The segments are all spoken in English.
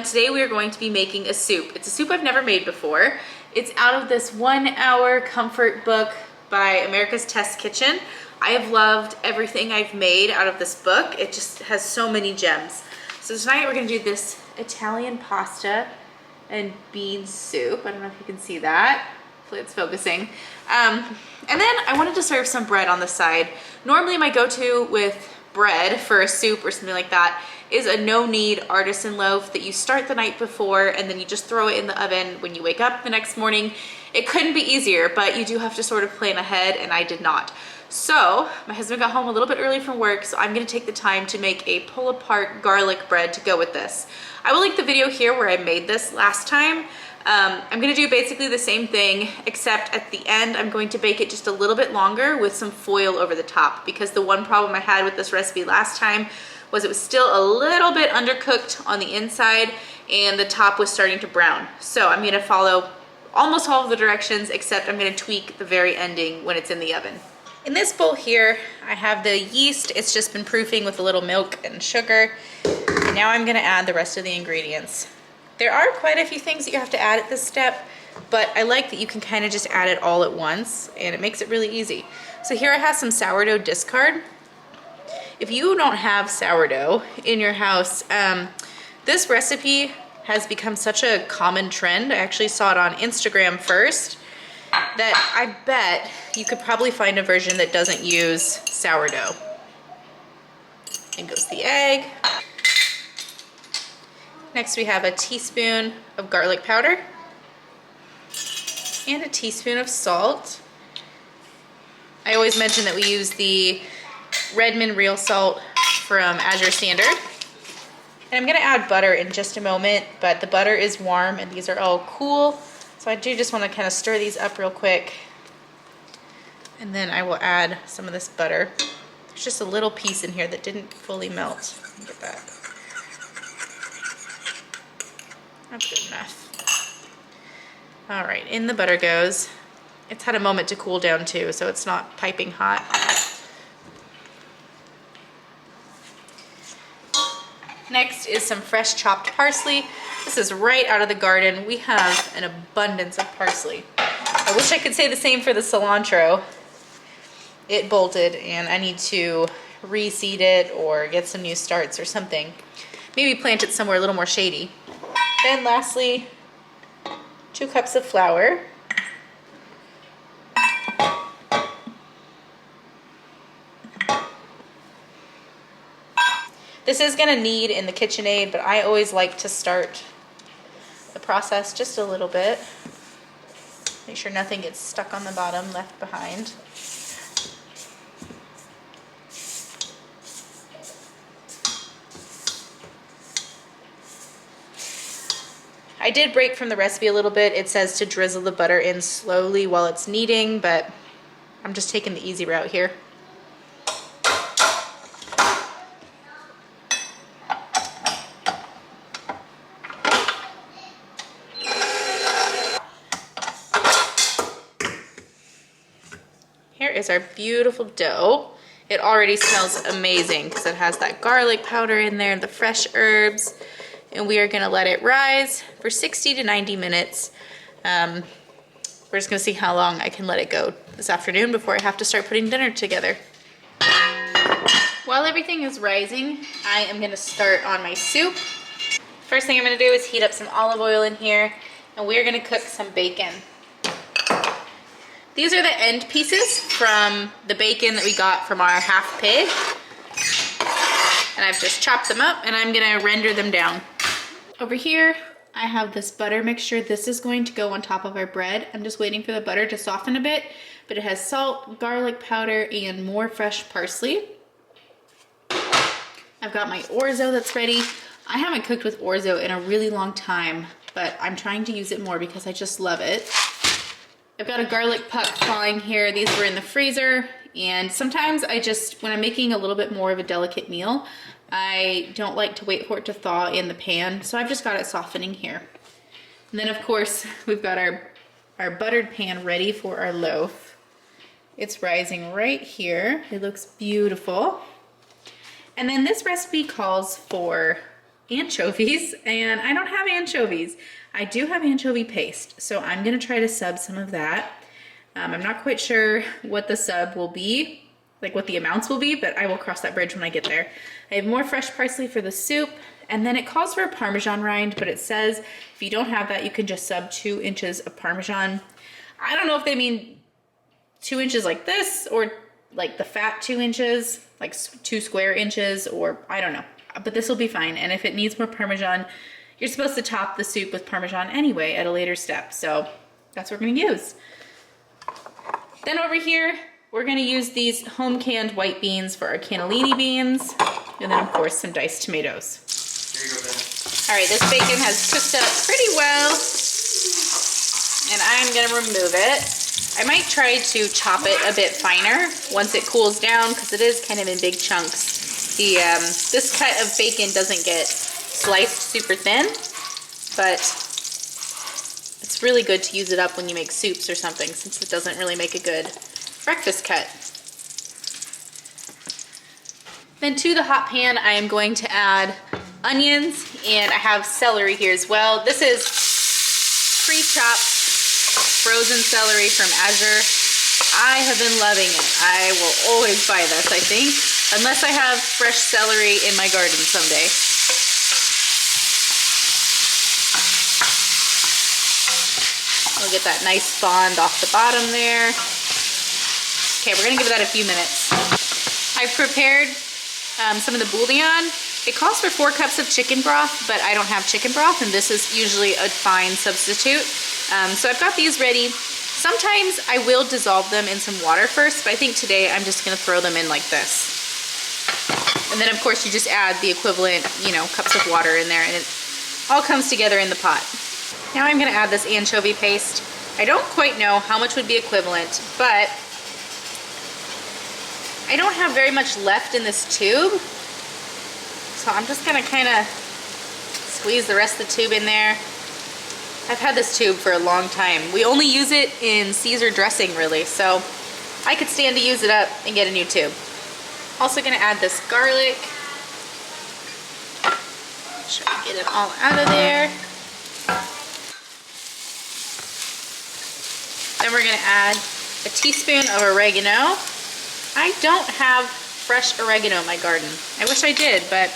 everyone. Today we are going to be making a soup. It's a soup I've never made before. It's out of this 1 hour comfort book by America's Test Kitchen. I have loved everything I've made out of this book. It just has so many gems. So tonight we're gonna do this Italian pasta and bean soup. I don't know if you can see that. Hopefully it's focusing. And then I wanted to serve some bread on the side. Normally my go-to with bread for a soup or something like that is a no-knead artisan loaf that you start the night before and then you just throw it in the oven when you wake up the next morning. It couldn't be easier, but you do have to sort of plan ahead, and I did not. So my husband got home a little bit early from work, so I'm gonna take the time to make a pull-apart garlic bread to go with this. I will link the video here where I made this last time. I'm gonna do basically the same thing, except at the end I'm going to bake it just a little bit longer with some foil over the top, because the one problem I had with this recipe last time was it was still a little bit undercooked on the inside and the top was starting to brown. So I'm gonna follow almost all of the directions, except I'm gonna tweak the very ending when it's in the oven. In this bowl here, I have the yeast. It's just been proofing with a little milk and sugar. And now I'm gonna add the rest of the ingredients. There are quite a few things that you have to add at this step, but I like that you can kind of just add it all at once, and it makes it really easy. So here I have some sourdough discard. If you don't have sourdough in your house, this recipe has become such a common trend. I actually saw it on Instagram first, that I bet you could probably find a version that doesn't use sourdough. In goes the egg. Next we have a teaspoon of garlic powder and a teaspoon of salt. I always mention that we use the Redmond real salt from Azure Standard. And I'm gonna add butter in just a moment, but the butter is warm and these are all cool. So I do just wanna kind of stir these up real quick. And then I will add some of this butter. There's just a little piece in here that didn't fully melt. Look at that. That's good enough. All right, in the butter goes. It's had a moment to cool down too, so it's not piping hot. Next is some fresh chopped parsley. This is right out of the garden. We have an abundance of parsley. I wish I could say the same for the cilantro. It bolted and I need to reseed it or get some new starts or something. Maybe plant it somewhere a little more shady. Then lastly, 2 cups of flour. This is gonna knead in the KitchenAid, but I always like to start the process just a little bit. Make sure nothing gets stuck on the bottom, left behind. I did break from the recipe a little bit. It says to drizzle the butter in slowly while it's kneading, but I'm just taking the easy route here. Here is our beautiful dough. It already smells amazing because it has that garlic powder in there, the fresh herbs. And we are gonna let it rise for 60 to 90 minutes. We're just gonna see how long I can let it go this afternoon before I have to start putting dinner together. While everything is rising, I am gonna start on my soup. First thing I'm gonna do is heat up some olive oil in here, and we're gonna cook some bacon. These are the end pieces from the bacon that we got from our half pig. And I've just chopped them up and I'm gonna render them down. Over here, I have this butter mixture. This is going to go on top of our bread. I'm just waiting for the butter to soften a bit, but it has salt, garlic powder, and more fresh parsley. I've got my Orzo that's ready. I haven't cooked with Orzo in a really long time, but I'm trying to use it more because I just love it. I've got a garlic puck thawing here. These were in the freezer, and sometimes when I'm making a little bit more of a delicate meal, I don't like to wait for it to thaw in the pan, so I've just got it softening here. And then of course, we've got our buttered pan ready for our loaf. It's rising right here. It looks beautiful. And then this recipe calls for anchovies, and I don't have anchovies. I do have anchovy paste, so I'm gonna try to sub some of that. I'm not quite sure what the sub will be, like what the amounts will be, but I will cross that bridge when I get there. I have more fresh parsley for the soup, and then it calls for a Parmesan rind, but it says if you don't have that, you can just sub 2 inches of Parmesan. I don't know if they mean 2 inches like this, or like the fat 2 inches, like 2 square inches, or I don't know. But this will be fine, and if it needs more Parmesan, you're supposed to top the soup with Parmesan anyway at a later step, so that's what we're gonna use. Then over here, we're gonna use these home canned white beans for our cannellini beans, and then of course some diced tomatoes. Here you go, Ben. All right, this bacon has cooked up pretty well, and I'm gonna remove it. I might try to chop it a bit finer once it cools down, because it is kind of in big chunks. This cut of bacon doesn't get sliced super thin, but it's really good to use it up when you make soups or something, since it doesn't really make a good breakfast cut. Then to the hot pan, I am going to add onions, and I have celery here as well. This is pre-chopped frozen celery from Azure. I have been loving it. I will always buy this, I think, unless I have fresh celery in my garden someday. We'll get that nice bond off the bottom there. Okay, we're gonna give that a few minutes. I've prepared some of the bouillon. It calls for 4 cups of chicken broth, but I don't have chicken broth, and this is usually a fine substitute. So I've got these ready. Sometimes I will dissolve them in some water first, but I think today I'm just gonna throw them in like this. And then of course you just add the equivalent, cups of water in there, and it all comes together in the pot. Now I'm gonna add this anchovy paste. I don't quite know how much would be equivalent, but I don't have very much left in this tube. So I'm just gonna kind of squeeze the rest of the tube in there. I've had this tube for a long time. We only use it in Caesar dressing, really, so I could stand to use it up and get a new tube. Also gonna add this garlic. Make sure I get it all out of there. Then we're gonna add a teaspoon of oregano. I don't have fresh oregano in my garden. I wish I did, but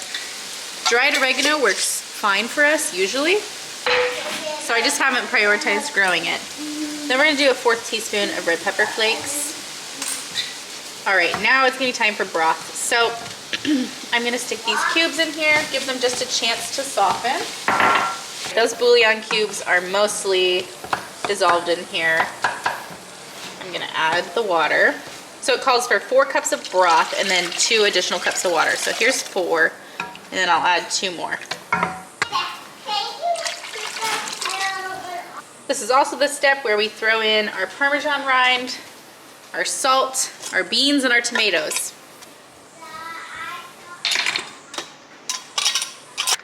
dried oregano works fine for us usually. So I just haven't prioritized growing it. Then we're gonna do a 1/4 teaspoon of red pepper flakes. All right, now it's gonna be time for broth. So I'm gonna stick these cubes in here, give them just a chance to soften. Those bouillon cubes are mostly dissolved in here. I'm gonna add the water. So it calls for 4 cups of broth and then 2 additional cups of water. So here's 4, and then I'll add 2 more. This is also the step where we throw in our Parmesan rind, our salt, our beans, and our tomatoes.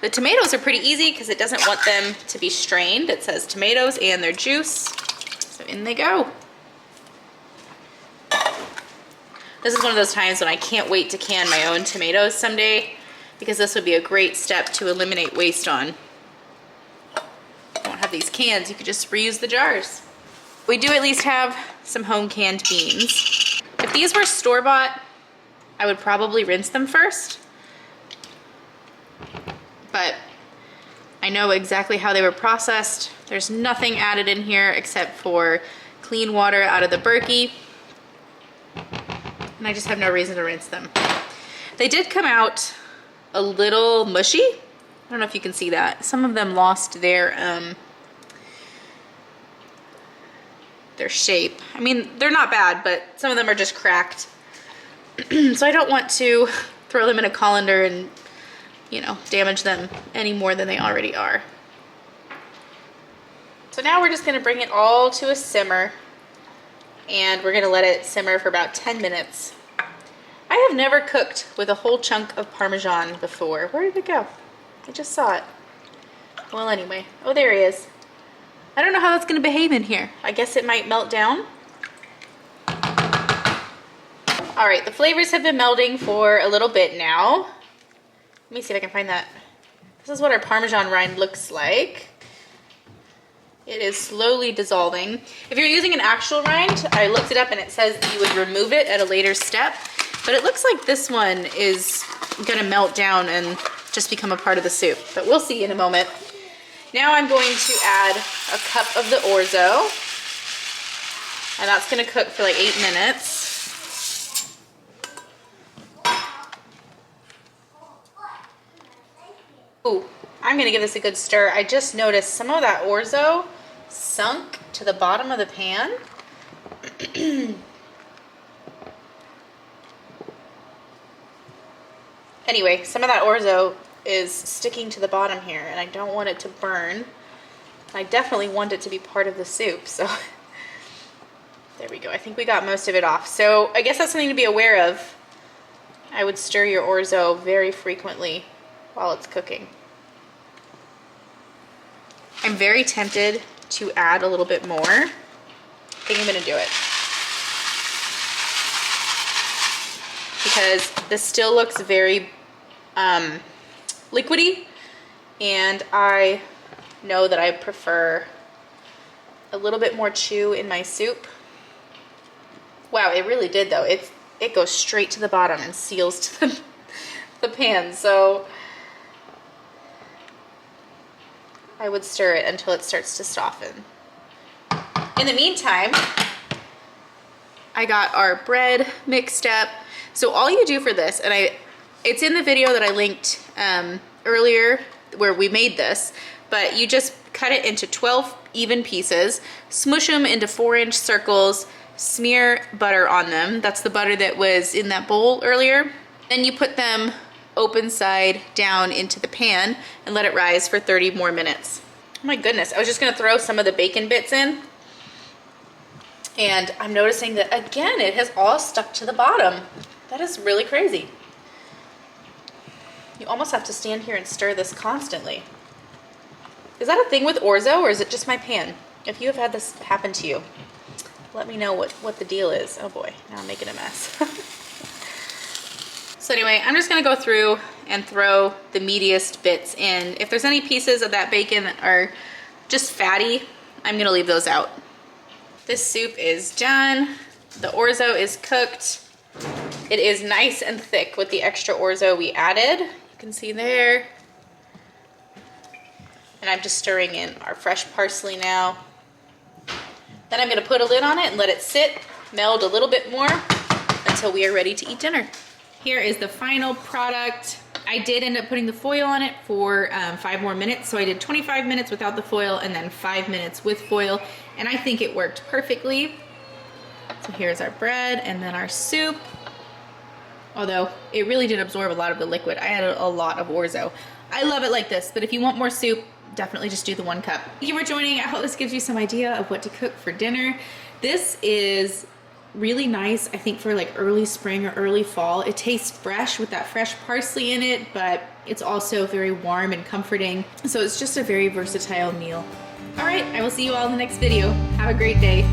The tomatoes are pretty easy because it doesn't want them to be strained. It says tomatoes and their juice. So in they go. This is one of those times when I can't wait to can my own tomatoes someday, because this would be a great step to eliminate waste on. You don't have these cans, you could just reuse the jars. We do at least have some home canned beans. If these were store-bought, I would probably rinse them first. But I know exactly how they were processed. There's nothing added in here except for clean water out of the Berkey. And I just have no reason to rinse them. They did come out a little mushy. I don't know if you can see that. Some of them lost their shape. I mean, they're not bad, but some of them are just cracked. So I don't want to throw them in a colander and, damage them any more than they already are. So now we're just gonna bring it all to a simmer, and we're gonna let it simmer for about 10 minutes. I have never cooked with a whole chunk of Parmesan before. Where did it go? I just saw it. Well, anyway. Oh, there he is. I don't know how that's gonna behave in here. I guess it might melt down. All right, the flavors have been melding for a little bit now. Let me see if I can find that This is what our Parmesan rind looks like. It is slowly dissolving. If you're using an actual rind, I looked it up and it says that you would remove it at a later step, but it looks like this one is gonna melt down and just become a part of the soup, but we'll see in a moment. Now I'm going to add a cup of the orzo, and that's gonna cook for like 8 minutes. Ooh, I'm gonna give this a good stir. I just noticed some of that orzo sunk to the bottom of the pan. Anyway, some of that orzo is sticking to the bottom here, and I don't want it to burn. I definitely want it to be part of the soup, so there we go. I think we got most of it off. So I guess that's something to be aware of. I would stir your orzo very frequently while it's cooking. I'm very tempted to add a little bit more. I think I'm gonna do it. Because this still looks very liquidy, and I know that I prefer a little bit more chew in my soup. Wow, it really did though. It goes straight to the bottom and seals to the pan, so I would stir it until it starts to soften. In the meantime, I got our bread mixed up. So all you do for this, and it's in the video that I linked earlier where we made this, but you just cut it into 12 even pieces, smush them into 4-inch circles, smear butter on them. That's the butter that was in that bowl earlier. Then you put them open side down into the pan and let it rise for 30 more minutes. Oh my goodness, I was just gonna throw some of the bacon bits in, and I'm noticing that again, it has all stuck to the bottom. That is really crazy. You almost have to stand here and stir this constantly. Is that a thing with orzo, or is it just my pan? If you have had this happen to you, let me know what the deal is. Oh boy, now I'm making a mess. So anyway, I'm just gonna go through and throw the meatiest bits in. If there's any pieces of that bacon that are just fatty, I'm gonna leave those out. This soup is done. The orzo is cooked. It is nice and thick with the extra orzo we added. You can see there. And I'm just stirring in our fresh parsley now. Then I'm gonna put a lid on it and let it sit, meld a little bit more until we are ready to eat dinner. Here is the final product. I did end up putting the foil on it for 5 more minutes. So I did 25 minutes without the foil and then 5 minutes with foil. And I think it worked perfectly. So here's our bread and then our soup. Although it really did absorb a lot of the liquid. I added a lot of orzo. I love it like this, but if you want more soup, definitely just do the 1 cup. Thank you for joining. I hope this gives you some idea of what to cook for dinner. This is really nice, I think, for like early spring or early fall. It tastes fresh with that fresh parsley in it, but it's also very warm and comforting. So it's just a very versatile meal. All right, I will see you all in the next video. Have a great day.